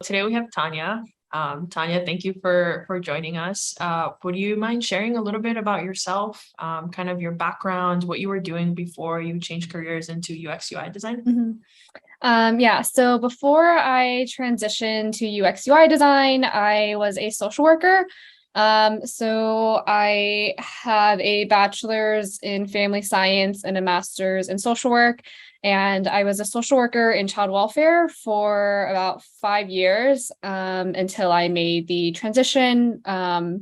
today we have Tanya. Tanya, thank you for joining us. Would you mind sharing a little bit about yourself, kind of your background, what you were doing before you changed careers into UX UI design? Yeah, so before I transitioned to UX UI design, I was a social worker. So I have a bachelor's in family science and a master's in social work. And I was a social worker in child welfare for about 5 years until I made the transition,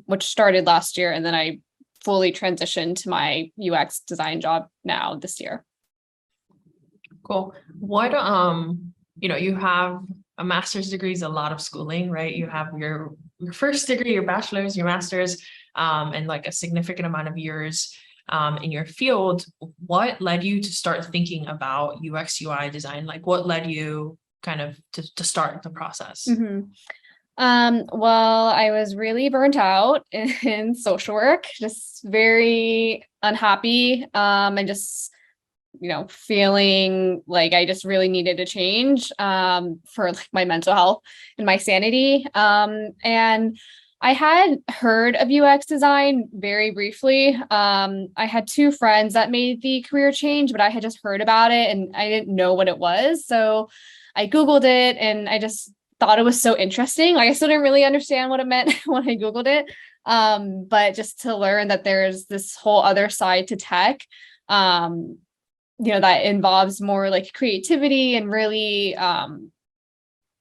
which started last year. And then I fully transitioned to my UX design job now this year. Cool. What, you have a master's degree is a lot of schooling, right? You have your first degree, your bachelor's, your master's, and like a significant amount of years in your field. What led you to start thinking about UX UI design? Like what led you kind of to start the process? Well, I was really burnt out in social work, just very unhappy, and just feeling like I just really needed to change for like my mental health and my sanity. And I had heard of UX design very briefly. I had two friends that made the career change, but I had just heard about it and I didn't know what it was. So I Googled it and I just thought it was so interesting. Like I still didn't really understand what it meant when I Googled it. But just to learn that there's this whole other side to tech, that involves more like creativity and really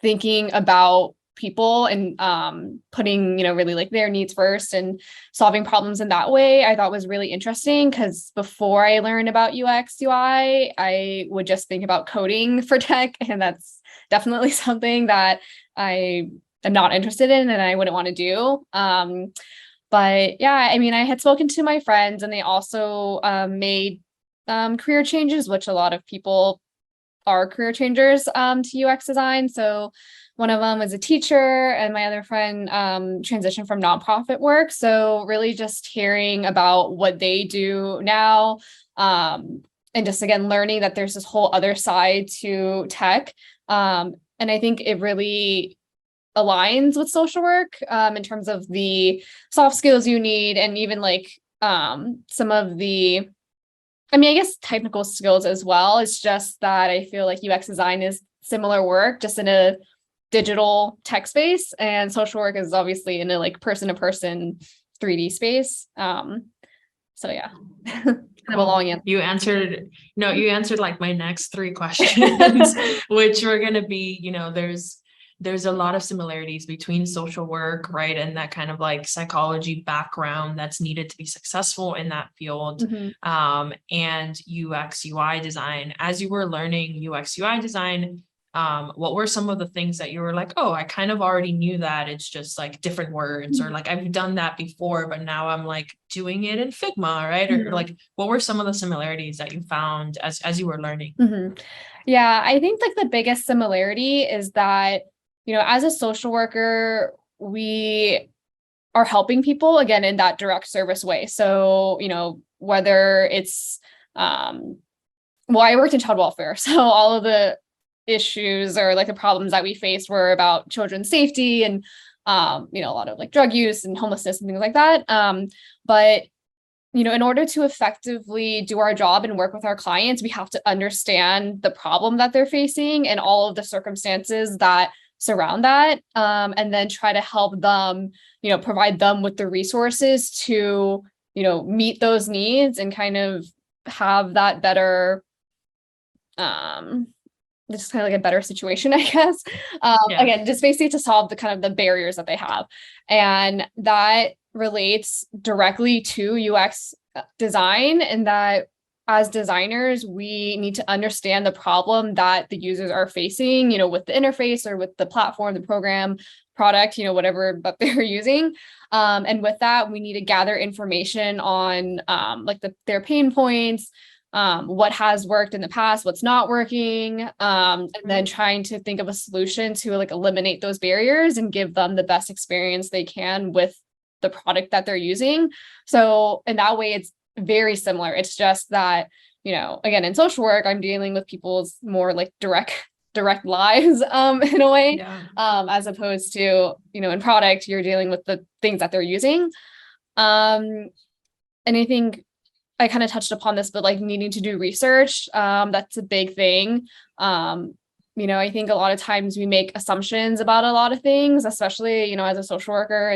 thinking about people and putting, really like their needs first and solving problems in that way, I thought was really interesting because before I learned about UX UI, I would just think about coding for tech. And that's definitely something that I am not interested in and I wouldn't want to do. But yeah, I mean, I had spoken to my friends and they also made career changes, which a lot of people are career changers to UX design. So one of them was a teacher and my other friend transitioned from nonprofit work. So really just hearing about what they do now and just, again, learning that there's this whole other side to tech. And I think it really aligns with social work in terms of the soft skills you need and even like some of the I guess technical skills as well. It's just that I feel like UX design is similar work, just in a digital tech space, and social work is obviously in a like person-to-person 3D space. So yeah, kind of a long answer. You answered like my next three questions, which were going to be, there's a lot of similarities between social work, right? And that kind of like psychology background that's needed to be successful in that field. And UX UI design. As you were learning UX UI design, what were some of the things that you were like, oh, I kind of already knew that, it's just like different words, or like I've done that before, but now I'm like doing it in Figma, right? Or like, what were some of the similarities that you found as you were learning? Yeah, I think like the biggest similarity is that as a social worker, we are helping people, again, in that direct service way. So, whether it's, I worked in child welfare. So all of the issues or like the problems that we faced were about children's safety and, a lot of like drug use and homelessness and things like that. But in order to effectively do our job and work with our clients, we have to understand the problem that they're facing and all of the circumstances that surround that, and then try to help them, provide them with the resources to, meet those needs and kind of have that better, just kind of like a better situation, I guess. Again, just basically to solve the kind of the barriers that they have. And that relates directly to UX design, and that as designers, we need to understand the problem that the users are facing, with the interface or with the platform, the program, product, whatever that they're using. And with that, we need to gather information on like their pain points, what has worked in the past, what's not working, and then trying to think of a solution to like eliminate those barriers and give them the best experience they can with the product that they're using. So in that way, it's very similar. It's just that, again, in social work, I'm dealing with people's more like direct direct lives in a way, Yeah. as opposed to, in product, you're dealing with the things that they're using. And I think I kind of touched upon this, but like needing to do research, that's a big thing. I think a lot of times we make assumptions about a lot of things, especially, as a social worker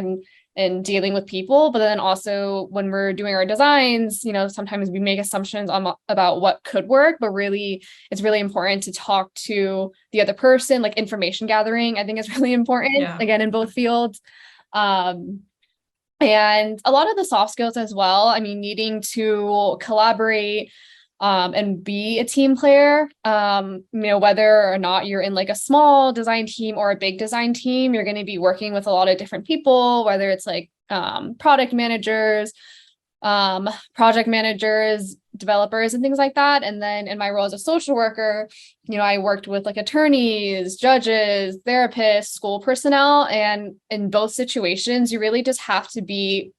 and dealing with people. But then also when we're doing our designs, sometimes we make assumptions about what could work, but really it's really important to talk to the other person. Like information gathering, I think is really important, again, in both fields. And a lot of the soft skills as well. I mean, needing to collaborate and be a team player, whether or not you're in like a small design team or a big design team, you're going to be working with a lot of different people, whether it's like product managers, project managers, developers, and things like that. And then in my role as a social worker, I worked with like attorneys, judges, therapists, school personnel, and in both situations, you really just have to be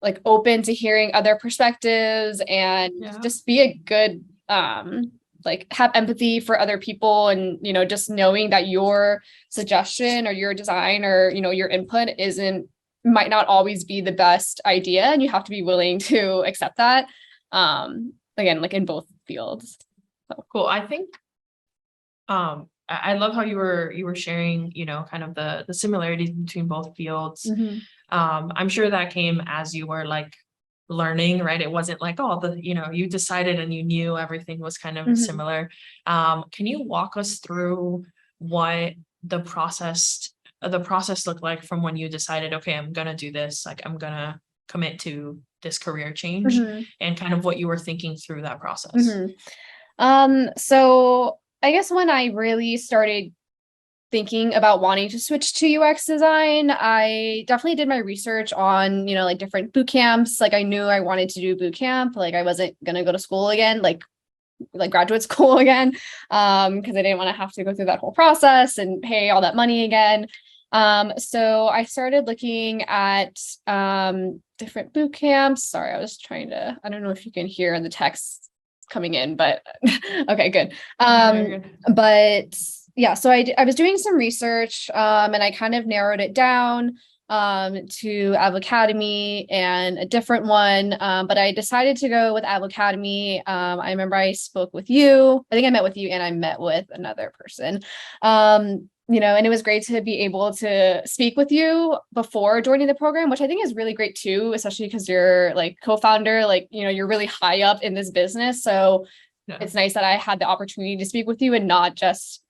like open to hearing other perspectives and just be a good like have empathy for other people, and just knowing that your suggestion or your design or your input might not always be the best idea, and you have to be willing to accept that, again, like in both fields. So cool. I think I love how you were sharing, kind of the similarities between both fields. I'm sure that came as you were like learning, right? It wasn't like, you decided and you knew everything was kind of similar. Can you walk us through what the process looked like from when you decided, okay, I'm gonna do this, like I'm gonna commit to this career change, and kind of what you were thinking through that process? So I guess when I really started thinking about wanting to switch to UX design, I definitely did my research on, like different boot camps. Like I knew I wanted to do boot camp. Like I wasn't going to go to school again, like graduate school again, because I didn't want to have to go through that whole process and pay all that money again. So I started looking at different boot camps. Sorry, I don't know if you can hear the text coming in, but okay, good. But yeah, so I was doing some research, and I kind of narrowed it down to Avocademy and a different one, but I decided to go with Avocademy. I remember I spoke with you. I think I met with you and I met with another person. And it was great to be able to speak with you before joining the program, which I think is really great too, especially because you're like co-founder, like, you're really high up in this business. So it's nice that I had the opportunity to speak with you and not just,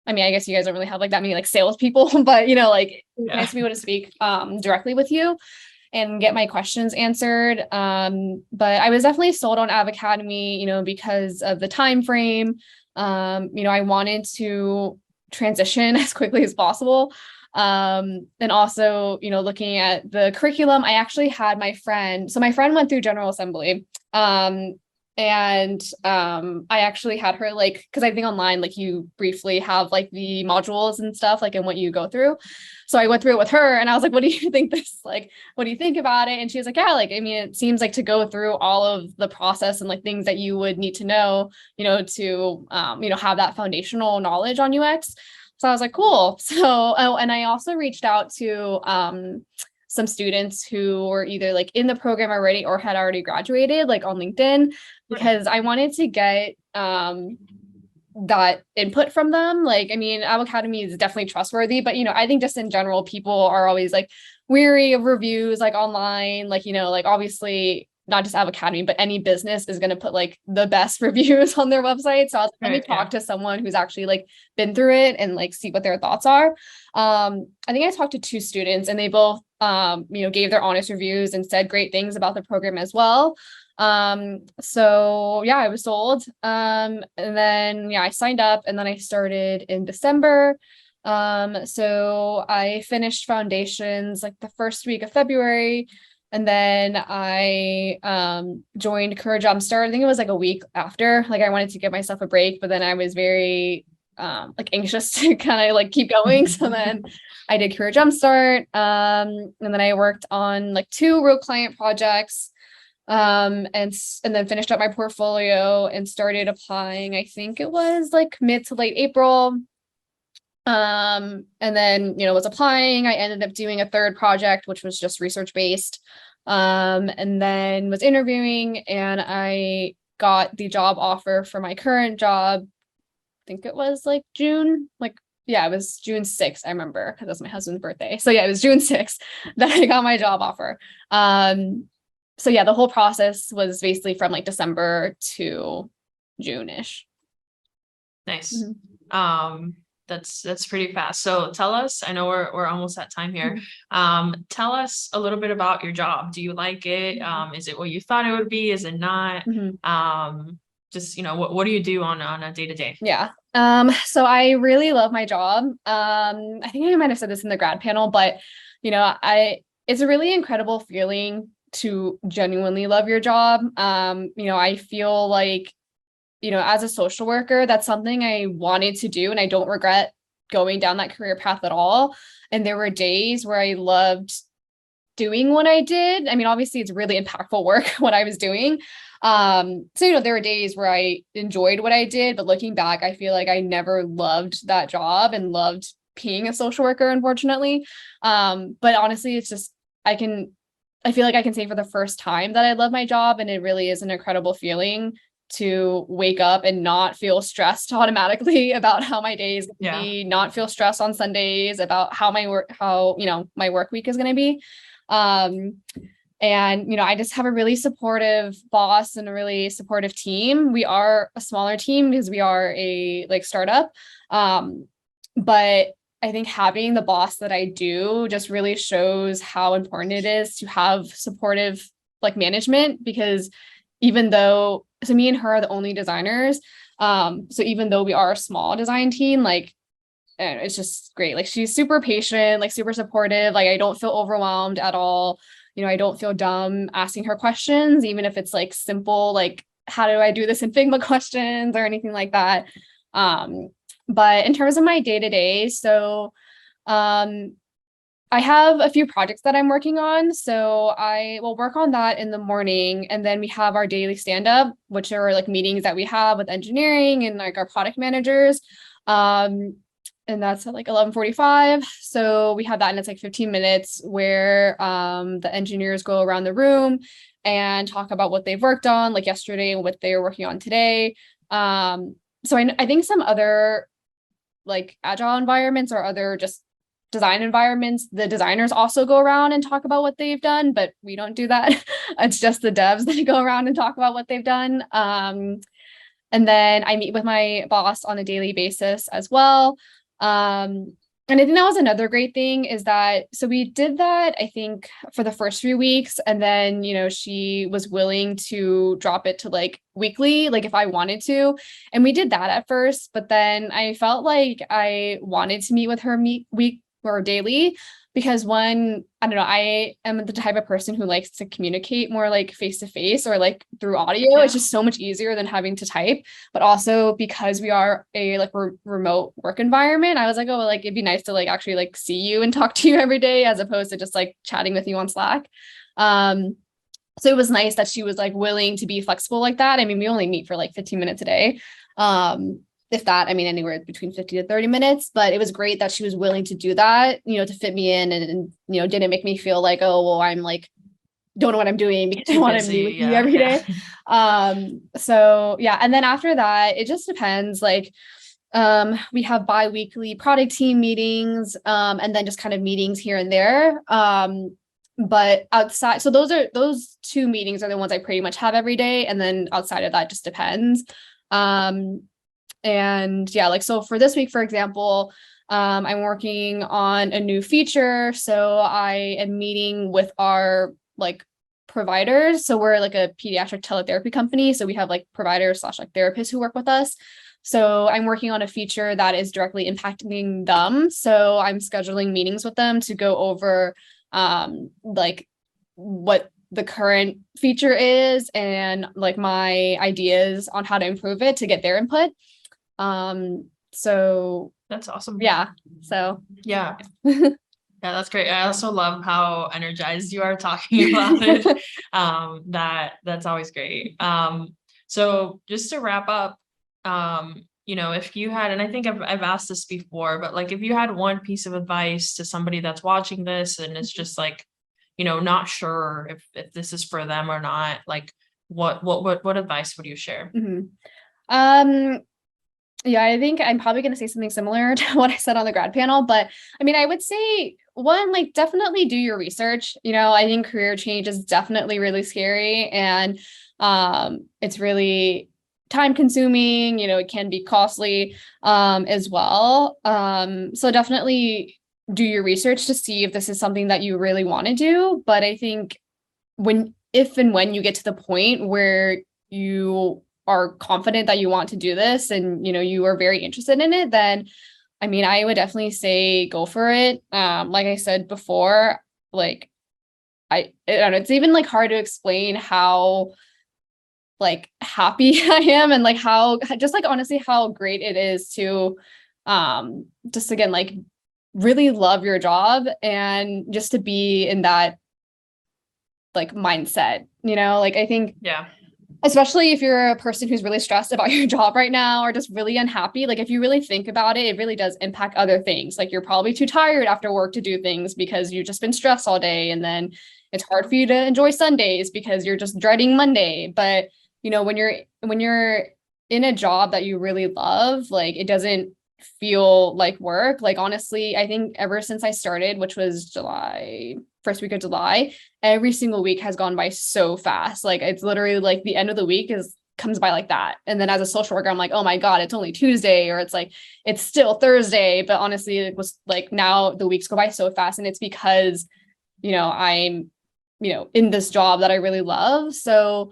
I mean, I guess you guys don't really have like that many like salespeople, but nice to be able to speak directly with you and get my questions answered. But I was definitely sold on Avocademy, because of the time frame. I wanted to transition as quickly as possible. And also, looking at the curriculum, I actually had my friend went through General Assembly. And I actually had her because I think online, you briefly have the modules and stuff, and what you go through. So I went through it with her and I was like, what do you think what do you think about it? And she was like, yeah, I mean, it seems to go through all of the process and things that you would need to know, to, have that foundational knowledge on UX. So I was like, cool. So, and I also reached out to, some students who were either in the program already or had already graduated, on LinkedIn, because I wanted to get that input from them. I mean, Avocademy is definitely trustworthy, but I think just in general, people are always weary of reviews online, obviously not just Avocademy, but any business is going to put the best reviews on their website. So I was let me talk to someone who's actually been through it and see what their thoughts are. I think I talked to 2 students and they both gave their honest reviews and said great things about the program as well. So yeah, I was sold. And then I signed up and then I started in December. So I finished foundations the first week of February. And then I joined Career Jumpstart. I think it was a week after. I wanted to give myself a break, but then I was very anxious to kind of keep going. So then I did Career Jumpstart. And then I worked on 2 real client projects. And then finished up my portfolio and started applying. I think it was like mid to late April. And then, was applying. I ended up doing a third project, which was just research based. And then was interviewing, and I got the job offer for my current job. I think it was like June, yeah, it was June 6th. I remember because that's my husband's birthday. So yeah, it was June 6th that I got my job offer. So yeah, the whole process was basically from like December to June-ish. Nice. That's pretty fast. So tell us, I know we're almost at time here. Tell us a little bit about your job. Do you like it? Is it what you thought it would be? Is it not? Just, what do you do on a day-to-day? Yeah. So I really love my job. I think I might have said this in the grad panel, but it's a really incredible feeling to genuinely love your job. I feel like, as a social worker, that's something I wanted to do, and I don't regret going down that career path at all. And there were days where I loved doing what I did. I mean, obviously it's really impactful work what I was doing. So, there were days where I enjoyed what I did, but looking back, I feel like I never loved that job and loved being a social worker, unfortunately. But honestly, it's just, I feel like I can say for the first time that I love my job, and it really is an incredible feeling to wake up and not feel stressed automatically about how my day is going to be, not feel stressed on Sundays about how my work week is going to be. And, I just have a really supportive boss and a really supportive team. We are a smaller team because we are a startup. But I think having the boss that I do just really shows how important it is to have supportive management, because even though, so me and her are the only designers. So even though we are a small design team, it's just great. She's super patient, super supportive. I don't feel overwhelmed at all. I don't feel dumb asking her questions, even if it's simple, how do I do this in Figma questions or anything like that. But in terms of my day-to-day, so I have a few projects that I'm working on. So I will work on that in the morning. And then we have our daily stand-up, which are meetings that we have with engineering and our product managers. And that's at 11:45. So we have that, and it's 15 minutes where the engineers go around the room and talk about what they've worked on, yesterday and what they are working on today. So I think some other agile environments or other just design environments, the designers also go around and talk about what they've done, but we don't do that. It's just the devs that go around and talk about what they've done. And then I meet with my boss on a daily basis as well. And I think that was another great thing is that, so we did that, I think, for the first few weeks. And then, she was willing to drop it to weekly, if I wanted to. And we did that at first, but then I felt like I wanted to meet with her week or daily, because one, I don't know, I am the type of person who likes to communicate more face to face or through audio. It's just so much easier than having to type. But also because we are a remote work environment, I was oh, well, it'd be nice to actually see you and talk to you every day, as opposed to just chatting with you on Slack. So it was nice that she was willing to be flexible like that. I mean, we only meet for 15 minutes a day. If that, I mean, anywhere between 50 to 30 minutes, but it was great that she was willing to do that, to fit me in and didn't make me feel oh, well, I'm don't know what I'm doing because I want to meet with you every day. So yeah. And then after that, it just depends. We have bi-weekly product team meetings, and then just kind of meetings here and there. But outside, so those two meetings are the ones I pretty much have every day. And then outside of that, just depends. And yeah, so for this week, for example, I'm working on a new feature. So I am meeting with our providers. So we're a pediatric teletherapy company. So we have providers / therapists who work with us. So I'm working on a feature that is directly impacting them. So I'm scheduling meetings with them to go over what the current feature is and my ideas on how to improve it to get their input. So that's awesome. Yeah. So yeah. Yeah, that's great. I also love how energized you are talking about it. That's always great. So just to wrap up, if you had, and I think I've asked this before, but like if you had one piece of advice to somebody that's watching this and it's just like, not sure if this is for them or not, like what advice would you share? Mhm. Um, yeah, I think I'm probably going to say something similar to what I said on the grad panel, but I mean, I would say one, like definitely do your research. I think career change is definitely really scary, and it's really time consuming, it can be costly as well. So definitely do your research to see if this is something that you really want to do. But I think if and when you get to the point where you are confident that you want to do this and you are very interested in it, then I mean, I would definitely say go for it. Like I said before, like I don't know, it's even like hard to explain how like happy I am, and like how just like honestly how great it is to just again like really love your job and just to be in that like mindset, like I think Yeah. especially if you're a person who's really stressed about your job right now or just really unhappy, like if you really think about it, it really does impact other things. Like you're probably too tired after work to do things because you've just been stressed all day. And then it's hard for you to enjoy Sundays because you're just dreading Monday. But when you're in a job that you really love, like it doesn't feel like work. Like honestly, I think ever since I started, which was first week of July, every single week has gone by so fast. Like it's literally like the end of the week comes by like that. And then as a social worker, I'm like, oh my God, it's only Tuesday, or it's like, it's still Thursday. But honestly, it was like now the weeks go by so fast. And it's because, I'm, in this job that I really love. So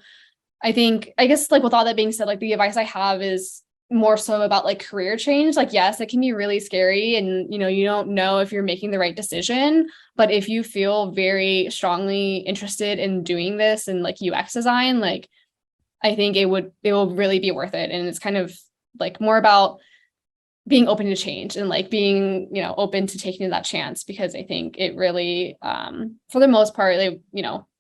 I guess like with all that being said, like the advice I have is more so about like career change. Like, yes, it can be really scary and, you don't know if you're making the right decision, but if you feel very strongly interested in doing this and like UX design, like I think it will really be worth it. And it's kind of like more about being open to change and like being, open to taking that chance, because I think it really, for the most part, they,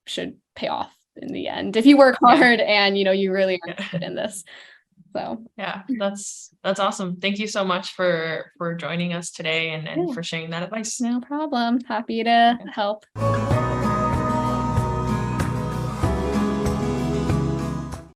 should pay off in the end if you work hard and, you really are interested in this. So yeah, that's awesome. Thank you so much for joining us today and for sharing that advice. No problem. Happy to help.